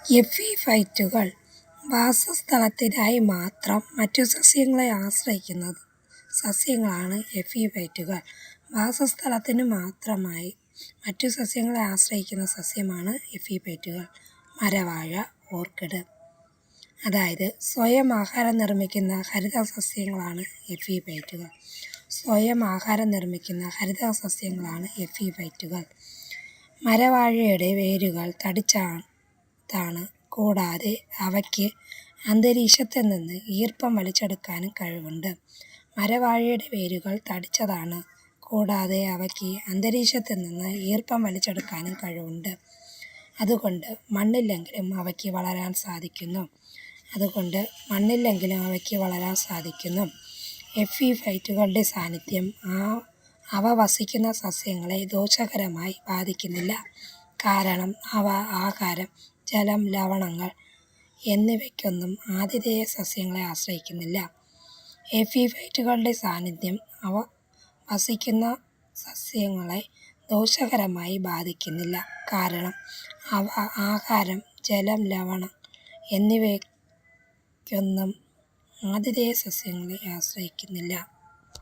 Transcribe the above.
എപ്പിഫൈറ്റുകൾ വാസസ്ഥലത്തിനായി മാത്രം മറ്റു സസ്യങ്ങളെ ആശ്രയിക്കുന്ന സസ്യങ്ങളാണ് എപ്പിഫൈറ്റുകൾ. വാസസ്ഥലത്തിന് മാത്രമായി മറ്റു സസ്യങ്ങളെ ആശ്രയിക്കുന്ന സസ്യമാണ് എപ്പിഫൈറ്റുകൾ. മരവാഴ, ഓർക്കിഡ്. അതായത് സ്വയം ആഹാരം നിർമ്മിക്കുന്ന ഹരിതസസ്യങ്ങളാണ് എപ്പിഫൈറ്റുകൾ. സ്വയം ആഹാരം നിർമ്മിക്കുന്ന ഹരിതസസ്യങ്ങളാണ് എപ്പിഫൈറ്റുകൾ. മരവാഴയുടെ വേരുകൾ തടിച്ചതാണ്. കൂടാതെ അവയ്ക്ക് അന്തരീക്ഷത്തിൽ നിന്ന് ഈർപ്പം വലിച്ചെടുക്കാനും കഴിവുണ്ട്. മരവാഴയുടെ വേരുകൾ തടിച്ചതാണ്. കൂടാതെ അവയ്ക്ക് അന്തരീക്ഷത്തിൽ നിന്ന് ഈർപ്പം വലിച്ചെടുക്കാനും കഴിവുണ്ട്. അതുകൊണ്ട് മണ്ണില്ലെങ്കിലും അവയ്ക്ക് വളരാൻ സാധിക്കുന്നു. എപ്പിഫൈറ്റുകളുടെ സാന്നിധ്യം അവ വസിക്കുന്ന സസ്യങ്ങളെ ദോഷകരമായി ബാധിക്കുന്നില്ല. കാരണം അവ ആഹാരം, ജലം, ലവണങ്ങൾ എന്നിവയ്ക്കൊന്നും ആതിഥേയ സസ്യങ്ങളെ ആശ്രയിക്കുന്നില്ല. എപ്പിഫൈറ്റുകളുടെ സാന്നിധ്യം അവ വസിക്കുന്ന സസ്യങ്ങളെ ദോഷകരമായി ബാധിക്കുന്നില്ല. കാരണം അവ ആഹാരം, ജലം, ലവണം എന്നിവയ്ക്കൊന്നും ആതിഥേയ സസ്യങ്ങളെ ആശ്രയിക്കുന്നില്ല.